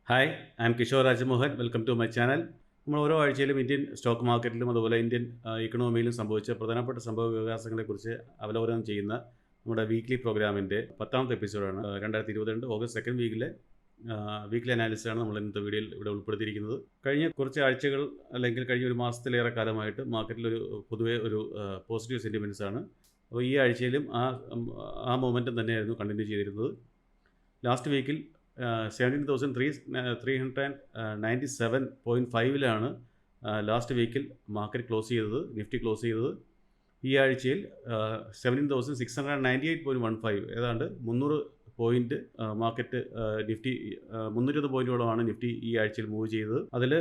Hi, I am Kishore Rajamohan. Welcome to my channel. നമ്മൾ ഓരോ ആഴ്ചയിലും ഇന്ത്യൻ സ്റ്റോക്ക് മാർക്കറ്റിലും അതുപോലെ ഇന്ത്യൻ ഇക്കണോമിയിലും സംഭവിച്ച പ്രധാനപ്പെട്ട സംഭവ വികാസങ്ങളെക്കുറിച്ച് അവലോകനം ചെയ്യുന്ന നമ്മുടെ വീക്ക്ലി പ്രോഗ്രാമിൻ്റെ 10ാമത്തെ എപ്പിസോഡാണ്. 2022 ഓഗസ്റ്റ് 2nd വീക്കിലെ വീക്ക്ലി അനാലിസിസാണ് നമ്മൾ ഇന്നത്തെ വീഡിയോയിൽ ഇവിടെ ഉൾപ്പെടുത്തിയിരിക്കുന്നത്. കഴിഞ്ഞ കുറച്ച് ആഴ്ചകൾ അല്ലെങ്കിൽ കഴിഞ്ഞ ഒരു മാസത്തിലേറെ കാലമായിട്ട് മാർക്കറ്റിലൊരു പൊതുവെ ഒരു പോസിറ്റീവ് സെൻറ്റിമെൻറ്റ്സ് ആണ്. അപ്പോൾ ഈ ആഴ്ചയിലും ആ മൊമെൻറ്റം തന്നെയായിരുന്നു കണ്ടിന്യൂ ചെയ്തിരുന്നത്. ലാസ്റ്റ് വീക്കിൽ 17,397.5 ലാസ്റ്റ് വീക്കിൽ മാർക്കറ്റ് ക്ലോസ് ചെയ്തത്, നിഫ്റ്റി ക്ലോസ് ചെയ്തത്. ഈ ആഴ്ചയിൽ 17,698.15, ഏതാണ്ട് 300 പോയിൻറ്റ് മാർക്കറ്റ് നിഫ്റ്റി 320 പോയിൻറ്റോളമാണ് നിഫ്റ്റി ഈ ആഴ്ചയിൽ മൂവ് ചെയ്തത്. അതിൽ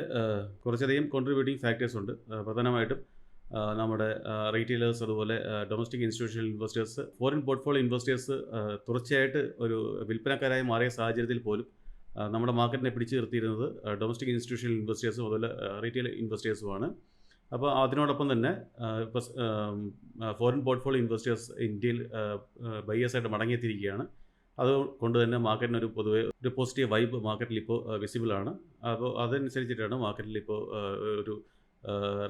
കുറച്ചധികം കോൺട്രിബ്യൂട്ടിംഗ് ഫാക്ടേഴ്സ് ഉണ്ട്. പ്രധാനമായിട്ടും നമ്മുടെ റീറ്റെയിലേഴ്സ്, അതുപോലെ domestic institutional investors, foreign portfolio investors തുടർച്ചയായിട്ട് ഒരു വിൽപ്പനക്കാരായി മാറിയ സാഹചര്യത്തിൽ പോലും നമ്മുടെ മാർക്കറ്റിനെ പിടിച്ചു നിർത്തിയിരുന്നത് ഡൊമസ്റ്റിക് ഇൻസ്റ്റിറ്റ്യൂഷണൽ ഇൻവെസ്റ്റേഴ്സും അതുപോലെ റീറ്റെയിൽ ഇൻവെസ്റ്റേഴ്സുമാണ്. അപ്പോൾ അതിനോടൊപ്പം തന്നെ ഇപ്പോൾ ഫോറിൻ പോർട്ട്ഫോളിയോ ഇൻവെസ്റ്റേഴ്സ് ഇന്ത്യയിൽ ബയേഴ്സായിട്ട് മടങ്ങിയെത്തിയിരിക്കുകയാണ്. അതുകൊണ്ട് തന്നെ മാർക്കറ്റിന് ഒരു പൊതുവെ ഒരു പോസിറ്റീവ് വൈബ് മാർക്കറ്റിൽ ഇപ്പോൾ വിസിബിളാണ്. അപ്പോൾ അതനുസരിച്ചിട്ടാണ് മാർക്കറ്റിൽ ഇപ്പോൾ ഒരു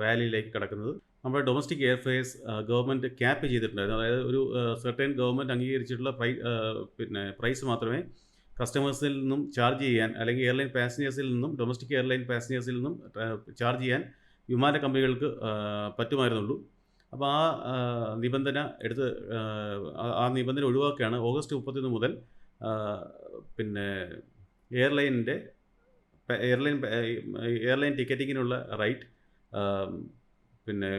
റാലിയിലേക്ക് കടക്കുന്നത്. നമ്മുടെ domestic air fairs government cap ചെയ്തിട്ടുണ്ടായിരുന്നു. അതായത് ഒരു സെർട്ടൈൻ ഗവൺമെൻറ് അംഗീകരിച്ചിട്ടുള്ള പ്രൈസ് മാത്രമേ കസ്റ്റമേഴ്സിൽ നിന്നും ചാർജ് ചെയ്യാൻ, അല്ലെങ്കിൽ എയർലൈൻ പാസഞ്ചേഴ്സിൽ നിന്നും, ഡൊമസ്റ്റിക് എയർലൈൻ പാസഞ്ചേഴ്സിൽ നിന്നും ചാർജ് ചെയ്യാൻ വിമാന കമ്പനികൾക്ക് പറ്റുമായിരുന്നുള്ളൂ. അപ്പോൾ ആ നിബന്ധന ഒഴിവാക്കുകയാണ്. ഓഗസ്റ്റ് 31 മുതൽ എയർലൈൻ ടിക്കറ്റിങ്ങിനുള്ള റൈറ്റ്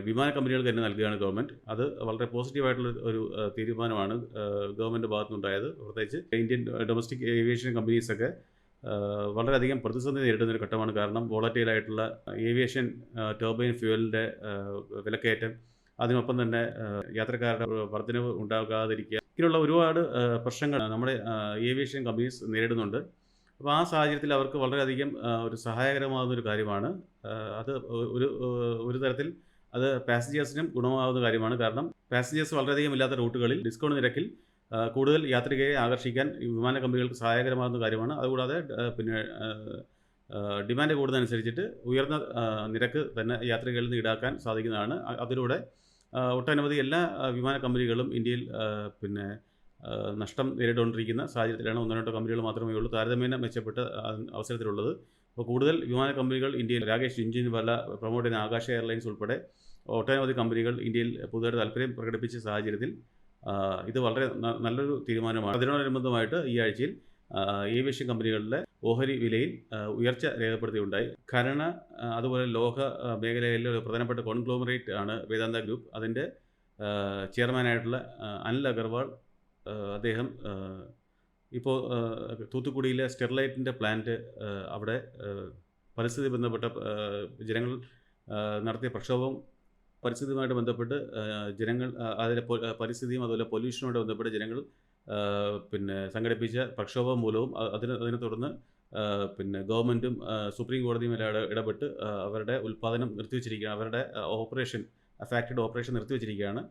വിമാന കമ്പനികൾക്ക് തന്നെ നൽകുകയാണ് ഗവൺമെൻറ്. അത് വളരെ പോസിറ്റീവായിട്ടുള്ള ഒരു തീരുമാനമാണ് ഗവൺമെൻറ് ഭാഗത്തുനിന്നുണ്ടായത്. പ്രത്യേകിച്ച് ഇന്ത്യൻ ഡൊമസ്റ്റിക് ഏവിയേഷൻ കമ്പനീസൊക്കെ വളരെയധികം പ്രതിസന്ധി നേരിടുന്നൊരു ഘട്ടമാണ്. കാരണം വോളറ്റൈലായിട്ടുള്ള ഏവിയേഷൻ ടർബൈൻ ഫ്യൂവലിൻ്റെ വിലക്കയറ്റം, അതിനൊപ്പം തന്നെ യാത്രക്കാരുടെ വർധനവ് ഉണ്ടാകാതിരിക്കുക, ഇങ്ങനെയുള്ള ഒരുപാട് പ്രശ്നങ്ങൾ നമ്മുടെ ഏവിയേഷൻ കമ്പനീസ് നേരിടുന്നുണ്ട്. അപ്പോൾ ആ സാഹചര്യത്തിൽ അവർക്ക് വളരെയധികം ഒരു സഹായകരമാകുന്നൊരു കാര്യമാണ്. അത് ഒരു തരത്തിൽ അത് പാസഞ്ചേഴ്സിനും ഗുണമാകുന്ന കാര്യമാണ്. കാരണം പാസഞ്ചേഴ്സ് വളരെയധികം ഇല്ലാത്ത റൂട്ടുകളിൽ ഡിസ്കൗണ്ട് നിരക്കിൽ കൂടുതൽ യാത്രികരെ ആകർഷിക്കാൻ വിമാന കമ്പനികൾക്ക് സഹായകരമാകുന്ന കാര്യമാണ്. അതുകൂടാതെ ഡിമാൻഡ് കൂടുന്നതനുസരിച്ചിട്ട് ഉയർന്ന നിരക്ക് തന്നെ യാത്രികരിൽ നിന്ന് ഈടാക്കാൻ സാധിക്കുന്നതാണ്. അതിലൂടെ ഒട്ടനവധി എല്ലാ വിമാന കമ്പനികളും ഇന്ത്യയിൽ നഷ്ടം നേരിട്ടുകൊണ്ടിരിക്കുന്ന സാഹചര്യത്തിലാണ്. ഒന്നോ രണ്ടോ കമ്പനികൾ മാത്രമേ ഉള്ളൂ താരതമ്യേന മെച്ചപ്പെട്ട അവസരത്തിലുള്ളത്. അപ്പോൾ കൂടുതൽ വിമാന കമ്പനികൾ ഇന്ത്യയിൽ, രാകേഷ് ജിൻജിൻ വല്ല പ്രൊമോട്ട് ചെയ്യുന്ന ആകാശ എയർലൈൻസ് ഉൾപ്പെടെ ഒട്ടനവധി കമ്പനികൾ ഇന്ത്യയിൽ പുതുതായിട്ട് താല്പര്യം പ്രകടിപ്പിച്ച സാഹചര്യത്തിൽ ഇത് വളരെ നല്ലൊരു തീരുമാനമാണ്. അതിനോടനുബന്ധമായിട്ട് ഈ ആഴ്ചയിൽ ഏവിയേഷൻ കമ്പനികളുടെ ഓഹരി വിലയിൽ ഉയർച്ച രേഖപ്പെടുത്തിയുണ്ടായി. ഖനന അതുപോലെ ലോഹ മേഖലയിലെ ഒരു പ്രധാനപ്പെട്ട കോൺഗ്ലോമറേറ്റ് ആണ് വേദാന്ത ഗ്രൂപ്പ്. അതിൻ്റെ ചെയർമാനായിട്ടുള്ള അനിൽ അഗർവാൾ, അദ്ദേഹം ഇപ്പോൾ തൂത്തുക്കുടിയിലെ സ്റ്റെർലൈറ്റിൻ്റെ പ്ലാന്റ്, അവിടെ പരിസ്ഥിതി ബന്ധപ്പെട്ട ജനങ്ങൾ നടത്തിയ പ്രക്ഷോഭം, പരിസ്ഥിതിയുമായിട്ട് ബന്ധപ്പെട്ട് ജനങ്ങൾ അതിലെ പരിസ്ഥിതിയും അതുപോലെ പൊല്യൂഷനുമായിട്ട് ബന്ധപ്പെട്ട് ജനങ്ങൾ സംഘടിപ്പിച്ച പ്രക്ഷോഭം മൂലവും അതിനെ തുടർന്ന് ഗവൺമെൻറ്റും സുപ്രീം കോടതിയും എല്ലാം ഇടപെട്ട് അവരുടെ ഉൽപ്പാദനം നിർത്തിവെച്ചിരിക്കുകയാണ്. അവരുടെ ഫാക്ടറിയുടെ ഓപ്പറേഷൻ നിർത്തിവെച്ചിരിക്കുകയാണ്.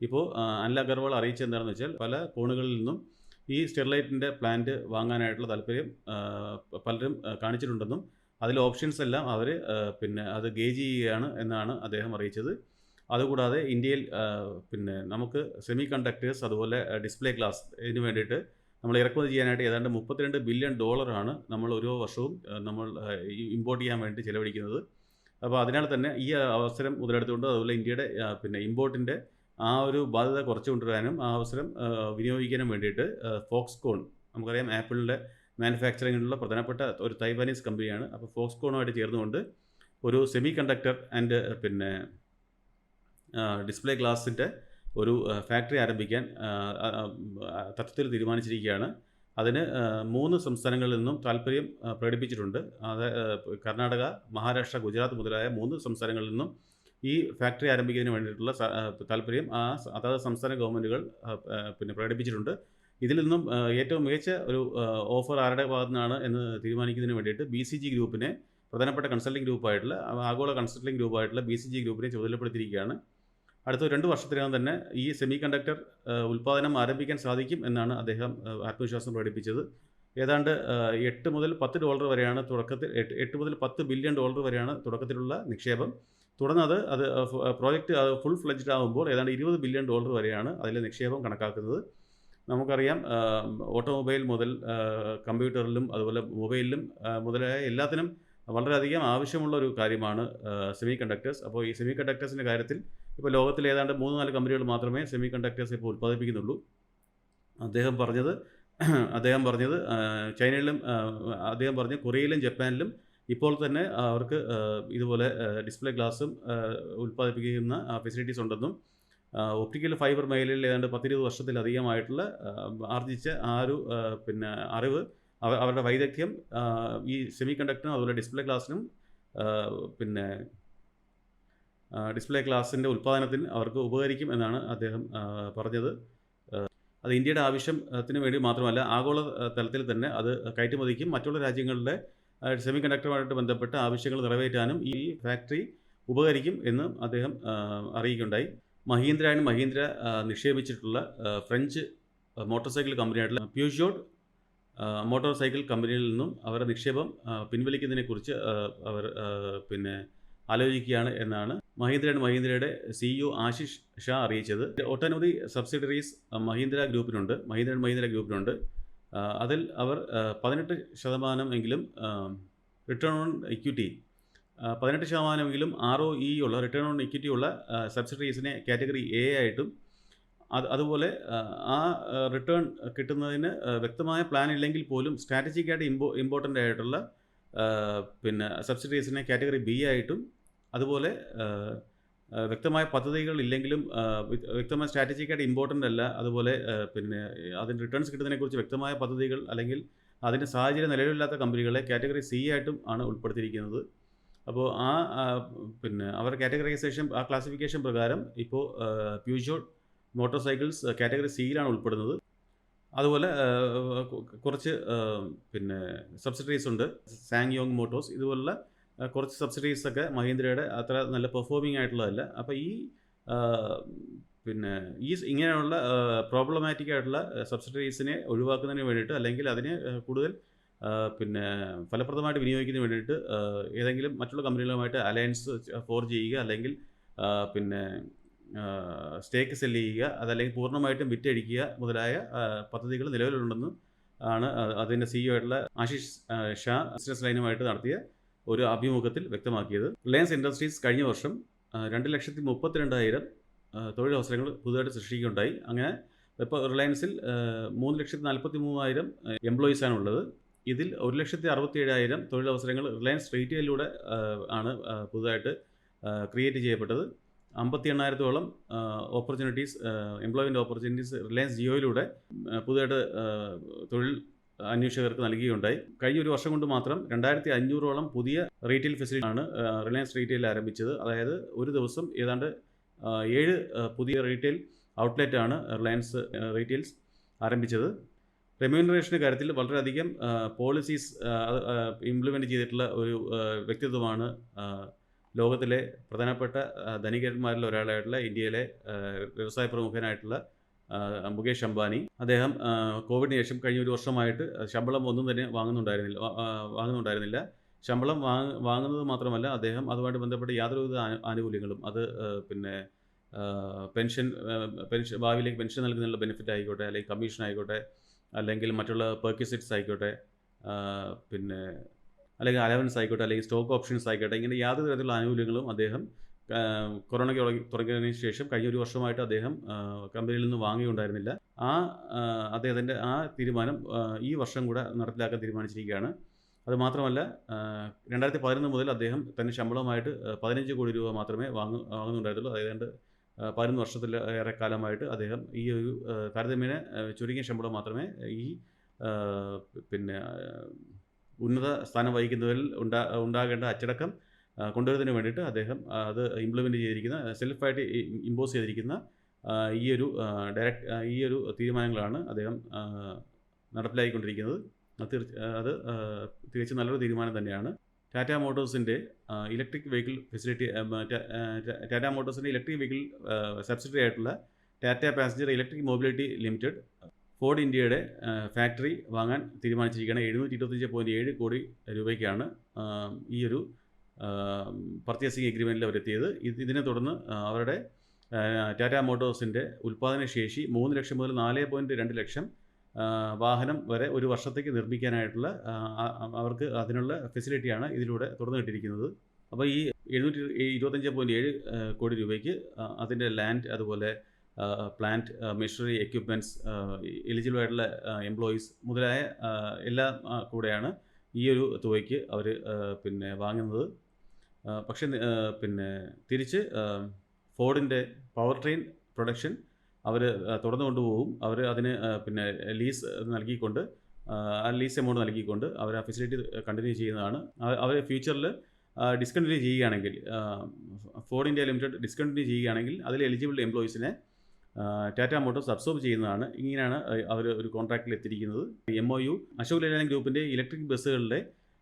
ഇപ്പോൾ അനിൽ അഗർവാൾ അറിയിച്ചത് എന്താണെന്ന് വെച്ചാൽ, പല കോണുകളിൽ നിന്നും ഈ സ്റ്റെർലൈറ്റിൻ്റെ പ്ലാന്റ് വാങ്ങാനായിട്ടുള്ള താല്പര്യം പലരും കാണിച്ചിട്ടുണ്ടെന്നും അതിലെ ഓപ്ഷൻസ് എല്ലാം അവർ അത് ഗേജ് ചെയ്യുകയാണ് എന്നാണ് അദ്ദേഹം അറിയിച്ചത്. അതുകൂടാതെ ഇന്ത്യയിൽ നമുക്ക് സെമി കണ്ടക്ടേഴ്സ് അതുപോലെ ഡിസ്പ്ലേ ഗ്ലാസ് ഇതിന് വേണ്ടിയിട്ട് നമ്മൾ ഇറക്കുമതി ചെയ്യാനായിട്ട് ഏതാണ്ട് $32 ബില്യൺ നമ്മൾ ഓരോ വർഷവും നമ്മൾ ഇമ്പോർട്ട് ചെയ്യാൻ വേണ്ടി ചിലവഴിക്കുന്നത്. അപ്പോൾ അതിനാൽ തന്നെ ഈ അവസരം മുതലെടുത്തുകൊണ്ട് അതുപോലെ ഇന്ത്യയുടെ ഇമ്പോർട്ടിൻ്റെ ആ ഒരു ബാധ്യത കുറച്ച് കൊണ്ടുവരാനും ആ അവസരം വിനിയോഗിക്കാനും വേണ്ടിയിട്ട് ഫോക്സ്കോൺ, നമുക്കറിയാം ആപ്പിളിൻ്റെ മാനുഫാക്ചറിങ്ങിനുള്ള പ്രധാനപ്പെട്ട ഒരു തൈവാനീസ് കമ്പനിയാണ്. അപ്പോൾ ഫോക്സ്കോണുമായിട്ട് ചേർന്നുകൊണ്ട് ഒരു സെമി കണ്ടക്ടർ ആൻഡ് ഡിസ്പ്ലേ ഗ്ലാസിൻ്റെ ഒരു ഫാക്ടറി ആരംഭിക്കാൻ തത്വത്തിൽ തീരുമാനിച്ചിരിക്കുകയാണ്. അതിന് 3 സംസ്ഥാനങ്ങളിൽ നിന്നും താല്പര്യം പ്രകടിപ്പിച്ചിട്ടുണ്ട്. അത് കർണാടക, മഹാരാഷ്ട്ര, ഗുജറാത്ത് മുതലായ 3 സംസ്ഥാനങ്ങളിൽ നിന്നും ഈ ഫാക്ടറി ആരംഭിക്കുന്നതിന് വേണ്ടിയിട്ടുള്ള താല്പര്യം അതാത് സംസ്ഥാന ഗവൺമെൻറ്റുകൾ പ്രകടിപ്പിച്ചിട്ടുണ്ട്. ഇതിൽ നിന്നും ഏറ്റവും മികച്ച ഒരു ഓഫർ ആരുടെ ഭാഗത്തു നിന്നാണ് എന്ന് തീരുമാനിക്കുന്നതിന് വേണ്ടിയിട്ട് BCG ഗ്രൂപ്പിനെ, പ്രധാനപ്പെട്ട കൺസൾട്ടിംഗ് ഗ്രൂപ്പായിട്ടുള്ള ആഗോള കൺസൾട്ടിംഗ് ഗ്രൂപ്പായിട്ടുള്ള BCG ഗ്രൂപ്പിനെ ചുമതലപ്പെടുത്തിയിരിക്കുകയാണ്. അടുത്ത 2 വർഷത്തിനകം തന്നെ ഈ സെമി കണ്ടക്ടർ ഉൽപ്പാദനം ആരംഭിക്കാൻ സാധിക്കും എന്നാണ് അദ്ദേഹം ആത്മവിശ്വാസം പ്രകടിപ്പിച്ചത്. ഏതാണ്ട് $8 മുതൽ $10 വരെയാണ് തുടക്കത്തിൽ, $8 മുതൽ $10 ബില്യൺ വരെയാണ് തുടക്കത്തിലുള്ള നിക്ഷേപം. തുടർന്ന് അത് പ്രോജക്റ്റ് ഫുൾ ഫ്ലെഡ്ജ്ഡ് ആകുമ്പോൾ ഏതാണ്ട് $20 ബില്യൺ വരെയാണ് അതിലെ നിക്ഷേപം കണക്കാക്കുന്നത്. നമുക്കറിയാം, ഓട്ടോമൊബൈൽ മുതൽ കമ്പ്യൂട്ടറിലും അതുപോലെ മൊബൈലിലും മുതലായ എല്ലാത്തിനും വളരെയധികം ആവശ്യമുള്ള ഒരു കാര്യമാണ് സെമി കണ്ടക്ടേഴ്സ്. അപ്പോൾ ഈ സെമി കണ്ടക്ടേഴ്സിൻ്റെ കാര്യത്തിൽ ഇപ്പോൾ ലോകത്തിൽ ഏതാണ്ട് 3-4 കമ്പനികൾ മാത്രമേ സെമി കണ്ടക്ടേഴ്സ് ഇപ്പോൾ ഉൽപ്പാദിപ്പിക്കുന്നുള്ളൂ. അദ്ദേഹം പറഞ്ഞത് ചൈനയിലും, അദ്ദേഹം പറഞ്ഞു കൊറിയയിലും ജപ്പാനിലും ഇപ്പോൾ തന്നെ അവർക്ക് ഇതുപോലെ ഡിസ്പ്ലേ ഗ്ലാസും ഉൽപ്പാദിപ്പിക്കുന്ന ഫെസിലിറ്റീസ് ഉണ്ടെന്നും, ഒപ്റ്റിക്കൽ ഫൈബർ മേഖലയിൽ ഏതാണ്ട് 10-20 വർഷത്തിലധികമായിട്ടുള്ള ആർജിച്ച ആ ഒരു അറിവ്, അവരുടെ വൈദഗ്ധ്യം ഈ സെമി കണ്ടക്ടറിനും അതുപോലെ ഡിസ്പ്ലേ ഗ്ലാസിൻ്റെ ഉൽപ്പാദനത്തിന് അവർക്ക് ഉപകരിക്കും എന്നാണ് അദ്ദേഹം പറഞ്ഞത്. അത് ഇന്ത്യയുടെ ആവശ്യത്തിന് വേണ്ടി മാത്രമല്ല, ആഗോള തലത്തിൽ തന്നെ അത് കയറ്റുമതിക്കും മറ്റുള്ള രാജ്യങ്ങളിലെ സെമി കണ്ടക്ടറുമായിട്ട് ബന്ധപ്പെട്ട ആവശ്യങ്ങൾ നിറവേറ്റാനും ഈ ഫാക്ടറി ഉപകരിക്കും എന്ന് അദ്ദേഹം അറിയിക്കുകയുണ്ടായി. മഹീന്ദ്ര നിക്ഷേപിച്ചിട്ടുള്ള ഫ്രഞ്ച് മോട്ടോർ സൈക്കിൾ കമ്പനിയായിട്ടുള്ള പ്യൂഷോട്ട് മോട്ടോർ സൈക്കിൾ കമ്പനിയിൽ നിന്നും അവരുടെ നിക്ഷേപം പിൻവലിക്കുന്നതിനെക്കുറിച്ച് അവർ ആലോചിക്കുകയാണ് എന്നാണ് മഹീന്ദ്രയുടെ CEO ആശിഷ് ഷാ അറിയിച്ചത്. ഒട്ടനവധി സബ്സിഡറീസ് മഹീന്ദ്ര ഗ്രൂപ്പിനുണ്ട്. അതിൽ അവർ 18% എങ്കിലും റിട്ടേൺ ഓൺ ഇക്വിറ്റി, 18% ROE ഉള്ള റിട്ടേൺ ഓൺ ഇക്വിറ്റി ഉള്ള സബ്സിഡറീസിനെ കാറ്റഗറി A ആയിട്ടും, അതുപോലെ ആ റിട്ടേൺ കിട്ടുന്നതിന് വ്യക്തമായ പ്ലാൻ ഇല്ലെങ്കിൽ പോലും സ്ട്രാറ്റജിക്കായിട്ട് ഇമ്പോർട്ടൻ്റ് ആയിട്ടുള്ള സബ്സിഡറീസിനെ കാറ്റഗറി B ആയിട്ടും, അതുപോലെ വ്യക്തമായ പദ്ധതികൾ ഇല്ലെങ്കിലും വ്യക്തമായ സ്ട്രാറ്റജിക്കായിട്ട് ഇമ്പോർട്ടൻ്റ് അല്ല, അതുപോലെ അതിന് റിട്ടേൺസ് കിട്ടുന്നതിനെക്കുറിച്ച് വ്യക്തമായ പദ്ധതികൾ അല്ലെങ്കിൽ അതിൻ്റെ സാഹചര്യം നിലവിലില്ലാത്ത കമ്പനികളെ കാറ്റഗറി C ആയിട്ടും ആണ് ഉൾപ്പെടുത്തിയിരിക്കുന്നത്. അപ്പോൾ അവരുടെ കാറ്റഗറൈസേഷൻ, ആ ക്ലാസിഫിക്കേഷൻ പ്രകാരം ഇപ്പോൾ പ്യൂഷോട്ട് മോട്ടോർ സൈക്കിൾസ് കാറ്റഗറി സിയിലാണ് ഉൾപ്പെടുന്നത്. അതുപോലെ കുറച്ച് സബ്സിഡറീസ് ഉണ്ട്, സാങ്യോങ് മോട്ടോഴ്സ്, ഇതുപോലുള്ള കുറച്ച് സബ്സിഡീസൊക്കെ മഹീന്ദ്രയുടെ അത്ര നല്ല പെർഫോമിംഗ് ആയിട്ടുള്ളതല്ല. അപ്പോൾ ഇങ്ങനെയുള്ള പ്രോബ്ലമാറ്റിക് ആയിട്ടുള്ള സബ്സിഡറീസിനെ ഒഴിവാക്കുന്നതിന് വേണ്ടിയിട്ട്, അല്ലെങ്കിൽ അതിനെ കൂടുതൽ ഫലപ്രദമായിട്ട് വിനിയോഗിക്കുന്നതിന് വേണ്ടിയിട്ട് ഏതെങ്കിലും മറ്റുള്ള കമ്പനികളുമായിട്ട് അലയൻസ് ഫോർജ് ചെയ്യുക, അല്ലെങ്കിൽ സ്റ്റേക്ക് സെല്ല് ചെയ്യുക, അതല്ലെങ്കിൽ പൂർണ്ണമായിട്ടും വിറ്റഴിക്കുക മുതലായ പദ്ധതികൾ നിലവിലുണ്ടെന്നും ആണ് അതിൻ്റെ CEO ആയിട്ടുള്ള ആശിഷ് ഷാ ബിസിനസ് ലൈനുമായിട്ട് നടത്തിയ ഒരു അഭിമുഖത്തിൽ വ്യക്തമാക്കിയത്. റിലയൻസ് ഇൻഡസ്ട്രീസ് കഴിഞ്ഞ വർഷം 2,32,000 തൊഴിലവസരങ്ങൾ പുതുതായിട്ട് സൃഷ്ടിക്കുകയുണ്ടായി. അങ്ങനെ ഇപ്പോൾ റിലയൻസിൽ 3,43,000 എംപ്ലോയീസാണുള്ളത്. ഇതിൽ 1,67,000 തൊഴിലവസരങ്ങൾ റിലയൻസ് റീറ്റെയിലൂടെ ആണ് പുതുതായിട്ട് ക്രിയേറ്റ് ചെയ്യപ്പെട്ടത്. 58,000-ഓളം എംപ്ലോയ്മെൻറ്റ് ഓപ്പർച്യൂണിറ്റീസ് റിലയൻസ് ജിയോയിലൂടെ പുതുതായിട്ട് തൊഴിൽ അന്വേഷകർക്ക് നൽകുകയുണ്ടായി. കഴിഞ്ഞ ഒരു വർഷം കൊണ്ട് മാത്രം 2,500-ഓളം പുതിയ റീറ്റെയിൽ ഫെസിലിറ്റി ആണ് റിലയൻസ് റീറ്റെയിൽ ആരംഭിച്ചത്. അതായത് ഒരു ദിവസം ഏതാണ്ട് 7 പുതിയ റീറ്റെയിൽ ഔട്ട്ലെറ്റാണ് റിലയൻസ് റീറ്റെയിൽസ് ആരംഭിച്ചത്. റെമ്യൂണറേഷൻ്റെ കാര്യത്തിൽ വളരെയധികം പോളിസീസ് ഇംപ്ലിമെൻറ്റ് ചെയ്തിട്ടുള്ള ഒരു വ്യക്തിത്വമാണ് ലോകത്തിലെ പ്രധാനപ്പെട്ട ധനികന്മാരിൽ ഒരാളായിട്ടുള്ള ഇന്ത്യയിലെ വ്യവസായ പ്രമുഖനായിട്ടുള്ള മുകേഷ് അംബാനി. അദ്ദേഹം കോവിഡിന് ശേഷം കഴിഞ്ഞ ഒരു വർഷമായിട്ട് ശമ്പളം ഒന്നും തന്നെ വാങ്ങുന്നുണ്ടായിരുന്നില്ല. ശമ്പളം വാങ്ങുന്നത് മാത്രമല്ല, അദ്ദേഹം അതുമായിട്ട് ബന്ധപ്പെട്ട യാതൊരുവിധ ആനുകൂല്യങ്ങളും, അത് പെൻഷൻ ഭാവിയിലേക്ക് പെൻഷൻ നൽകുന്നതിനുള്ള ബെനിഫിറ്റ് ആയിക്കോട്ടെ, അല്ലെങ്കിൽ കമ്മീഷൻ ആയിക്കോട്ടെ, അല്ലെങ്കിൽ മറ്റുള്ള പെർക്വിസിറ്റ്സ് ആയിക്കോട്ടെ, അല്ലെങ്കിൽ അലവൻസ് ആയിക്കോട്ടെ, അല്ലെങ്കിൽ സ്റ്റോക്ക് ഓപ്ഷൻസ് ആയിക്കോട്ടെ, ഇങ്ങനെ യാതൊരു തരത്തിലുള്ള ആനുകൂല്യങ്ങളും അദ്ദേഹം കൊറോണയ്ക്ക് തുടങ്ങിയതിന് ശേഷം കഴിഞ്ഞ ഒരു വർഷമായിട്ട് അദ്ദേഹം കമ്പനിയിൽ നിന്ന് വാങ്ങിയുണ്ടായിരുന്നില്ല. അദ്ദേഹത്തിൻ്റെ ആ തീരുമാനം ഈ വർഷം കൂടെ നടപ്പിലാക്കാൻ തീരുമാനിച്ചിരിക്കുകയാണ്. അതുമാത്രമല്ല, 2011 മുതൽ അദ്ദേഹം തൻ്റെ ശമ്പളമായിട്ട് 15 കോടി രൂപ മാത്രമേ വാങ്ങുന്നുണ്ടായിരുന്നുള്ളൂ. അതായത് 11 വർഷത്തിലേറെ കാലമായിട്ട് അദ്ദേഹം ഈ ഒരു താരതമ്യേന ചുരുങ്ങിയ ശമ്പളം മാത്രമേ ഈ ഉന്നത സ്ഥാനം വഹിക്കുന്നതിൽ ഉണ്ടാകേണ്ട അച്ചടക്കം കൊണ്ടുവരുന്നതിന് വേണ്ടിയിട്ട് അദ്ദേഹം അത് ഇംപ്ലിമെൻറ്റ് ചെയ്തിരിക്കുന്ന, സെൽഫായിട്ട് ഇമ്പോസ് ചെയ്തിരിക്കുന്ന ഈ ഒരു തീരുമാനങ്ങളാണ് അദ്ദേഹം നടപ്പിലാക്കിക്കൊണ്ടിരിക്കുന്നത്. അത് തികച്ചും നല്ലൊരു തീരുമാനം തന്നെയാണ്. ടാറ്റ മോട്ടോഴ്സിൻ്റെ ഇലക്ട്രിക് വെഹിക്കിൾ ഫെസിലിറ്റി, ടാറ്റ മോട്ടോഴ്സിൻ്റെ ഇലക്ട്രിക് വെഹിക്കിൾ സബ്സിഡറി ആയിട്ടുള്ള Tata passenger electric mobility limited Ford ഇന്ത്യയുടെ ഫാക്ടറി വാങ്ങാൻ തീരുമാനിച്ചിരിക്കുകയാണ്. 725.7 കോടി രൂപയ്ക്കാണ് ഈ ഒരു പർച്ചേസിംഗ് എഗ്രിമെൻറ്റിൽ അവരെത്തിയത്. ഇതിനെ തുടർന്ന് അവരുടെ ടാറ്റ മോട്ടോഴ്സിൻ്റെ ഉൽപ്പാദന ശേഷി 3 ലക്ഷം മുതൽ 4.2 ലക്ഷം വാഹനം വരെ ഒരു വർഷത്തേക്ക് നിർമ്മിക്കാനായിട്ടുള്ള അവർക്ക് അതിനുള്ള ഫെസിലിറ്റിയാണ് ഇതിലൂടെ തുറന്നു കിട്ടിയിരിക്കുന്നത്. അപ്പോൾ ഈ 725.7 കോടി രൂപയ്ക്ക് അതിൻ്റെ ലാൻഡ്, അതുപോലെ പ്ലാന്റ്, മെഷീനറി, എക്യുപ്മെൻറ്റ്സ്, എലിജിബിൾ ആയിട്ടുള്ള എംപ്ലോയീസ് മുതലായ എല്ലാം കൂടെയാണ് ഈ ഒരു തുകയ്ക്ക് അവർ വാങ്ങുന്നത്. പക്ഷേ തിരിച്ച് ഫോർഡിൻ്റെ പവർ ട്രെയിൻ പ്രൊഡക്ഷൻ അവർ തുടർന്നു കൊണ്ടുപോകും. അവർ അതിന് ലീസ് നൽകിക്കൊണ്ട് ആ ലീസ് എമൗണ്ട് നൽകിക്കൊണ്ട് അവർ ആ ഫെസിലിറ്റി കണ്ടിന്യൂ ചെയ്യുന്നതാണ്. അവർ ഫ്യൂച്ചറിൽ ഡിസ്കണ്ടിന്യൂ ചെയ്യുകയാണെങ്കിൽ, ഫോർഡ് ഇന്ത്യ ലിമിറ്റഡ് ഡിസ്കണ്ടിന്യൂ ചെയ്യുകയാണെങ്കിൽ അതിൽ എലിജിബിൾ എംപ്ലോയീസിനെ ടാറ്റ മോട്ടോഴ്സ് അബ്സോർബ് ചെയ്യുന്നതാണ്. ഇങ്ങനെയാണ് അവർ ഒരു കോൺട്രാക്റ്റിൽ എത്തിയിരിക്കുന്നത്. MOU അശോക് ലേലാൻഡ് ഗ്രൂപ്പിൻ്റെ ഇലക്ട്രിക് ബസ്സുകളുടെ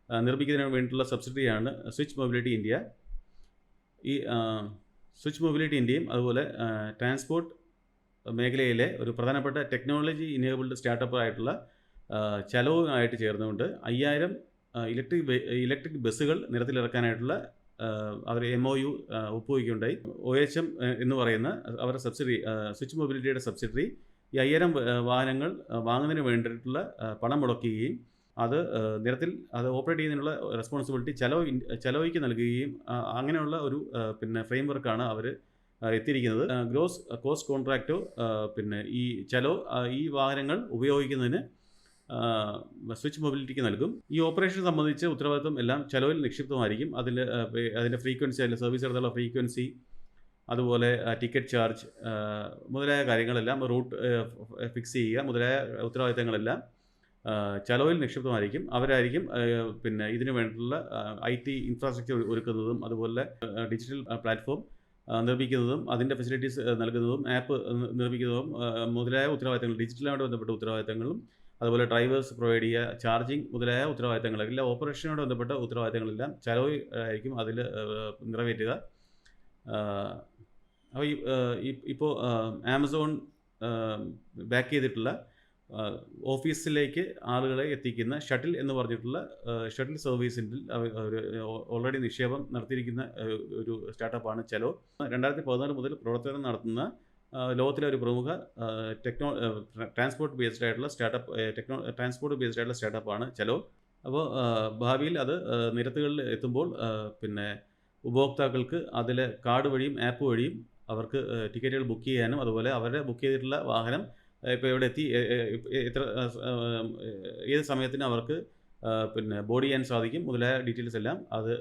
നിർമ്മിക്കുന്നതിന് വേണ്ടിയിട്ടുള്ള സബ്സിഡിയാണ് സ്വിച്ച് മൊബിലിറ്റി ഇന്ത്യ. ഈ സ്വിച്ച് മൊബിലിറ്റി ഇന്ത്യയും അതുപോലെ ട്രാൻസ്പോർട്ട് മേഖലയിലെ ഒരു പ്രധാനപ്പെട്ട ടെക്നോളജി ഇനേബിൾഡ് സ്റ്റാർട്ടപ്പ് ആയിട്ടുള്ള ചലോവുമായിട്ട് ചേർന്നുകൊണ്ട് 5000 ഇലക്ട്രിക് ബസ്സുകൾ നിരത്തിലിറക്കാനായിട്ടുള്ള അവർ MOU ഒപ്പുവയ്ക്കുകയുണ്ടായി. OHM എന്ന് പറയുന്ന അവരുടെ സബ്സിഡറി, സ്വിച്ച് മൊബിലിറ്റിയുടെ സബ്സിഡറി, ഈ 5000 വാഹനങ്ങൾ വാങ്ങുന്നതിന് വേണ്ടിയിട്ടുള്ള പണം മുടക്കുകയും അത് നിരത്തിൽ അത് ഓപ്പറേറ്റ് ചെയ്യുന്നതിനുള്ള റെസ്പോൺസിബിലിറ്റി ചലോയ്ക്ക് നൽകുകയും അങ്ങനെയുള്ള ഒരു ഫ്രെയിം വർക്കാണ് അവർ എത്തിയിരിക്കുന്നത്. ഗ്രോസ് കോസ്റ്റ് കോൺട്രാക്റ്റോ ഈ ചലോ ഈ വാഹനങ്ങൾ ഉപയോഗിക്കുന്നതിന് സ്വിച്ച് മൊബിലിറ്റിക്ക് നൽകും. ഈ ഓപ്പറേഷൻ സംബന്ധിച്ച് ഉത്തരവാദിത്വം എല്ലാം ചലോയിൽ നിക്ഷിപ്തമായിരിക്കും. അതിൻ്റെ ഫ്രീക്വൻസി, അതിൻ്റെ സർവീസ് എടുത്തുള്ള ഫ്രീക്വൻസി, അതുപോലെ ടിക്കറ്റ് ചാർജ് മുതലായ കാര്യങ്ങളെല്ലാം, റൂട്ട് ഫിക്സ് ചെയ്യുക മുതലായ ഉത്തരവാദിത്തങ്ങളെല്ലാം ചലോയിൽ നിക്ഷിപ്തമായിരിക്കും. അവരായിരിക്കും ഇതിനു വേണ്ടിയിട്ടുള്ള IT ഇൻഫ്രാസ്ട്രക്ചർ ഒരുക്കുന്നതും അതുപോലെ ഡിജിറ്റൽ പ്ലാറ്റ്ഫോം നിർമ്മിക്കുന്നതും അതിൻ്റെ ഫെസിലിറ്റീസ് നൽകുന്നതും ആപ്പ് നിർമ്മിക്കുന്നതും മുതലായ ഉത്തരവാദിത്തങ്ങൾ, ഡിജിറ്റലുമായിട്ട് ബന്ധപ്പെട്ട ഉത്തരവാദിത്തങ്ങളും അതുപോലെ ഡ്രൈവേഴ്സ് പ്രൊവൈഡ് ചെയ്യുക, ചാർജിങ് മുതലായ ഉത്തരവാദിത്തങ്ങളെല്ലാം, ഓപ്പറേഷനോട് ബന്ധപ്പെട്ട ഉത്തരവാദിത്തങ്ങളെല്ലാം ചലോ ആയിരിക്കും അതിൽ നിറവേറ്റുക. അപ്പോൾ ഇപ്പോൾ ആമസോൺ ബാക്ക് ചെയ്തിട്ടുള്ള ഓഫീസിലേക്ക് ആളുകളെ എത്തിക്കുന്ന ഷട്ടിൽ എന്ന് പറഞ്ഞിട്ടുള്ള ഷട്ടിൽ സർവീസിൽ അവർ ഓൾറെഡി നിക്ഷേപം നടത്തിയിരിക്കുന്ന ഒരു സ്റ്റാർട്ടപ്പാണ് ചലോ. 2014 മുതൽ പ്രവർത്തനം നടത്തുന്ന ലോകത്തിലെ ഒരു പ്രമുഖ ട്രാൻസ്പോർട്ട് ബേസ്ഡ് ആയിട്ടുള്ള സ്റ്റാർട്ടപ്പാണ് ചലോ. അപ്പോൾ ഭാവിയിൽ അത് നിരത്തുകളിൽ എത്തുമ്പോൾ ഉപഭോക്താക്കൾക്ക് അതിൽ കാർഡ് വഴിയും ആപ്പ് വഴിയും അവർക്ക് ടിക്കറ്റുകൾ ബുക്ക് ചെയ്യാനും അതുപോലെ അവരുടെ ബുക്ക് ചെയ്തിട്ടുള്ള വാഹനം ഇപ്പോൾ എവിടെ എത്തി, ഏത് സമയത്തിന് അവർക്ക് ബോർഡ് ചെയ്യാൻ സാധിക്കും മുതലായ ഡീറ്റെയിൽസ് എല്ലാം അത്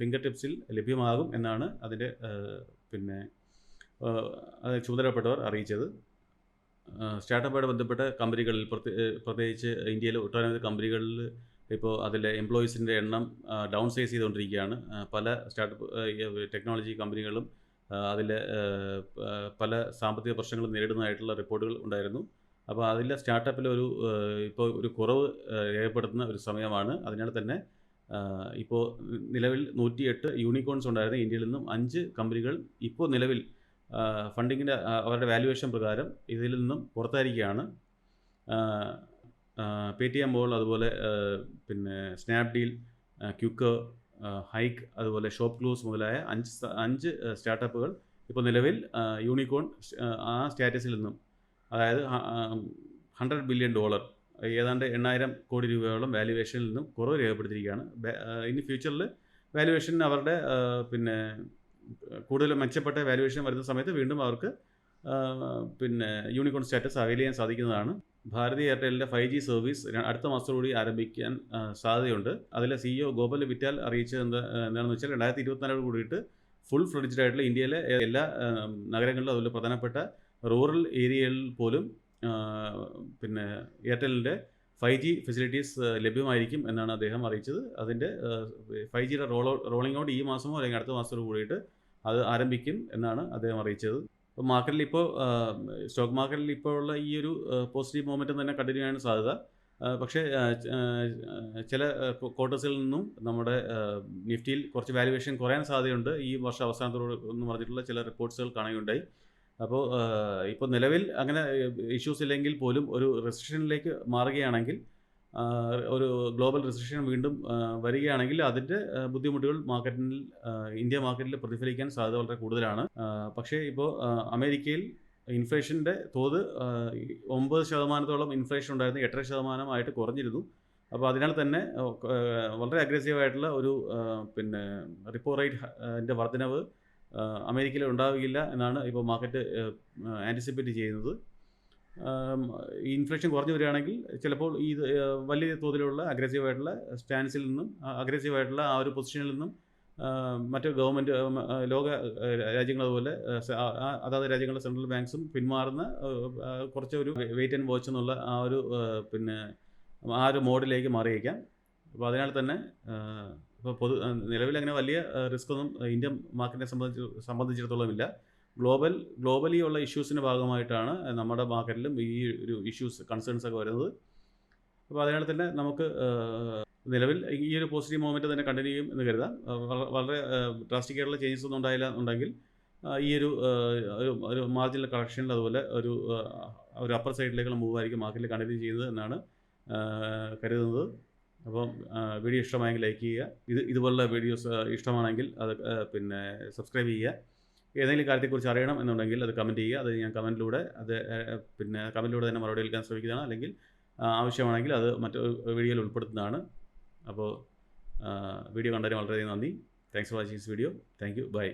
ഫിംഗർ ടിപ്സിൽ ലഭ്യമാകും എന്നാണ് അതിൻ്റെ ചുമതലപ്പെട്ടവർ അറിയിച്ചത്. സ്റ്റാർട്ടപ്പുമായിട്ട് ബന്ധപ്പെട്ട കമ്പനികളിൽ പ്രത്യേകിച്ച് ഇന്ത്യയിലെ ഒട്ടനവധി കമ്പനികളിൽ ഇപ്പോൾ അതിലെ എംപ്ലോയീസിൻ്റെ എണ്ണം ഡൗൺ സൈസ് ചെയ്തുകൊണ്ടിരിക്കുകയാണ്. പല സ്റ്റാർട്ടപ്പ് ടെക്നോളജി കമ്പനികളും അതിൽ പല സാമ്പത്തിക പ്രശ്നങ്ങളും നേരിടുന്നതായിട്ടുള്ള റിപ്പോർട്ടുകൾ ഉണ്ടായിരുന്നു. അപ്പോൾ അതിലെ സ്റ്റാർട്ടപ്പിൽ ഇപ്പോൾ ഒരു കുറവ് രേഖപ്പെടുത്തുന്ന ഒരു സമയമാണ്. അതിനാൽ തന്നെ ഇപ്പോൾ നിലവിൽ 108 യൂണിക്കോൺസ് ഉണ്ടായിരുന്ന ഇന്ത്യയിൽ നിന്നും 5 കമ്പനികൾ ഇപ്പോൾ നിലവിൽ ഫണ്ടിങ്ങിൻ്റെ അവരുടെ വാല്യുവേഷൻ പ്രകാരം ഇതിൽ നിന്നും പുറത്തായിരിക്കുകയാണ്. പേടിഎം മോൾ, അതുപോലെ സ്നാപ്ഡീൽ, ക്യുക്കർ, ഹൈക്ക്, അതുപോലെ ഷോപ്പ് ക്ലൂസ് മുതലായ 5 സ്റ്റാർട്ടപ്പുകൾ ഇപ്പോൾ നിലവിൽ യൂണിക്കോൺ ആ സ്റ്റാറ്റസിൽ നിന്നും, അതായത് $100 ബില്യൺ, ഏതാണ്ട് 8,000 കോടി രൂപയോളം വാല്യുവേഷനിൽ നിന്നും കുറവ് രേഖപ്പെടുത്തിയിരിക്കുകയാണ്. ഇനി ഫ്യൂച്ചറിൽ വാല്യുവേഷൻ അവരുടെ കൂടുതൽ മെച്ചപ്പെട്ട വാല്യുവേഷൻ വരുന്ന സമയത്ത് വീണ്ടും അവർക്ക് യൂണിക്കോൺ സ്റ്റാറ്റസ് അവൈൽ ചെയ്യാൻ സാധിക്കുന്നതാണ്. ഭാരതി എയർടെലിൻ്റെ 5G സർവീസ് അടുത്ത മാസത്തോടുകൂടി ആരംഭിക്കാൻ സാധ്യതയുണ്ട്. അതിലെ CEO ഗോപാൽ വിറ്റാൽ അറിയിച്ചത് എന്താണെന്ന് വെച്ചാൽ 2024 കൂടിയിട്ട് ഫുൾ ഫ്ലെഡ്ജ്ഡ് ആയിട്ടുള്ള ഇന്ത്യയിലെ എല്ലാ നഗരങ്ങളിലും അതുപോലെ പ്രധാനപ്പെട്ട റൂറൽ ഏരിയകളിൽ പോലും എയർടെലിൻ്റെ 5G ഫെസിലിറ്റീസ് ലഭ്യമായിരിക്കും എന്നാണ് അദ്ദേഹം അറിയിച്ചത്. അതിൻ്റെ 5Gയുടെ റോളിംഗ് ഔട്ട് ഈ മാസമോ അല്ലെങ്കിൽ അടുത്ത മാസത്തോട് കൂടിയിട്ട് അത് ആരംഭിക്കും എന്നാണ് അദ്ദേഹം അറിയിച്ചത്. ഇപ്പോൾ മാർക്കറ്റിൽ സ്റ്റോക്ക് മാർക്കറ്റിൽ ഇപ്പോൾ ഉള്ള ഈ ഒരു പോസിറ്റീവ് മൊമെൻറ്റം തന്നെ കണ്ടിന്യൂ ചെയ്യാൻ സാധ്യത. പക്ഷേ ചില ക്വാർട്ടേഴ്സിൽ നിന്നും നമ്മുടെ നിഫ്റ്റിയിൽ കുറച്ച് വാല്യുവേഷൻ കുറയാൻ സാധ്യതയുണ്ട് ഈ വർഷം അവസാനത്തോട് എന്ന് പറഞ്ഞിട്ടുള്ള ചില റിപ്പോർട്ട്സുകൾ കാണുകയുണ്ടായി. അപ്പോൾ ഇപ്പോൾ നിലവിൽ അങ്ങനെ ഇഷ്യൂസ് ഇല്ലെങ്കിൽ പോലും ഒരു റിസഷനിലേക്ക് മാറുകയാണെങ്കിൽ, ഒരു ഗ്ലോബൽ റിസഷൻ വീണ്ടും വരികയാണെങ്കിൽ അതിൻ്റെ ബുദ്ധിമുട്ടുകൾ ഇന്ത്യ മാർക്കറ്റിൽ പ്രതിഫലിക്കാൻ സാധ്യത വളരെ കൂടുതലാണ്. പക്ഷേ ഇപ്പോൾ അമേരിക്കയിൽ ഇൻഫ്ലേഷൻ്റെ തോത് 9% ഇൻഫ്ലേഷൻ ഉണ്ടായിരുന്നു, 8% കുറഞ്ഞിരുന്നു. അപ്പോൾ അതിനാൽ തന്നെ വളരെ അഗ്രസീവായിട്ടുള്ള ഒരു റിപ്പോ റേറ്റിൻ്റെ വർധനവ് അമേരിക്കയിൽ ഉണ്ടാവുകയില്ല എന്നാണ് ഇപ്പോൾ മാർക്കറ്റ് ആൻറ്റിസിപ്പേറ്റ് ചെയ്യുന്നത്. ഇൻഫ്ലേഷൻ കുറഞ്ഞു വരികയാണെങ്കിൽ ചിലപ്പോൾ ഇത് വലിയ തോതിലുള്ള അഗ്രസീവായിട്ടുള്ള സ്റ്റാൻസിൽ നിന്നും, അഗ്രസീവായിട്ടുള്ള ആ ഒരു പൊസിഷനിൽ നിന്നും മറ്റ് ഗവൺമെൻറ് ലോക രാജ്യങ്ങൾ അതുപോലെ അതാത് രാജ്യങ്ങളുടെ സെൻട്രൽ ബാങ്ക്സും പിന്മാറുന്ന കുറച്ചൊരു വെയിറ്റ് ആൻഡ് വാച്ച് എന്നുള്ള ആ ഒരു മോഡിലേക്ക് മാറിയേക്കാം. അപ്പോൾ അതിനാൽ തന്നെ ഇപ്പോൾ നിലവിൽ അങ്ങനെ വലിയ റിസ്ക് ഒന്നും ഇന്ത്യൻ മാർക്കറ്റിനെ സംബന്ധിച്ചിടത്തോളം ഇല്ല. ഗ്ലോബലി ഉള്ള ഇഷ്യൂസിൻ്റെ ഭാഗമായിട്ടാണ് നമ്മുടെ മാർക്കറ്റിലും ഈ ഒരു കൺസേൺസ് ഒക്കെ വരുന്നത്. അപ്പോൾ അതിനാൽ തന്നെ നമുക്ക് നിലവിൽ ഈ ഒരു പോസിറ്റീവ് മൂവ്മെൻറ്റ് തന്നെ കണ്ടിന്യൂ ചെയ്യും എന്ന് കരുതാം. വളരെ ഡ്രാസ്റ്റിക് ആയിട്ടുള്ള ചേഞ്ചസ് ഒന്നും ഉണ്ടായില്ല എന്നുണ്ടെങ്കിൽ ഈ ഒരു മാർജിനൽ കളക്ഷനിൽ അതുപോലെ ഒരു അപ്പർ സൈഡിലേക്കുള്ള മൂവ് ആയിരിക്കും മാർക്കറ്റിൽ കണ്ടിന്യൂ ചെയ്യുന്നത് എന്നാണ് കരുതുന്നത്. അപ്പം വീഡിയോ ഇഷ്ടമായെങ്കിൽ ലൈക്ക് ചെയ്യുക. ഇതുപോലുള്ള വീഡിയോസ് ഇഷ്ടമാണെങ്കിൽ അത് സബ്സ്ക്രൈബ് ചെയ്യുക. ഏതെങ്കിലും കാര്യത്തെക്കുറിച്ച് അറിയണം എന്നുണ്ടെങ്കിൽ അത് കമൻറ്റ് ചെയ്യുക. അത് ഞാൻ കമൻറ്റിലൂടെ തന്നെ മറുപടി നൽകാൻ ശ്രമിക്കുന്നതാണ്. അല്ലെങ്കിൽ ആവശ്യമാണെങ്കിൽ അത് മറ്റൊരു വീഡിയോയിൽ ഉൾപ്പെടുത്തുന്നതാണ്. അപ്പോൾ വീഡിയോ കണ്ടതിന് വളരെയധികം നന്ദി. Thanks for watching this video. Thank you. By.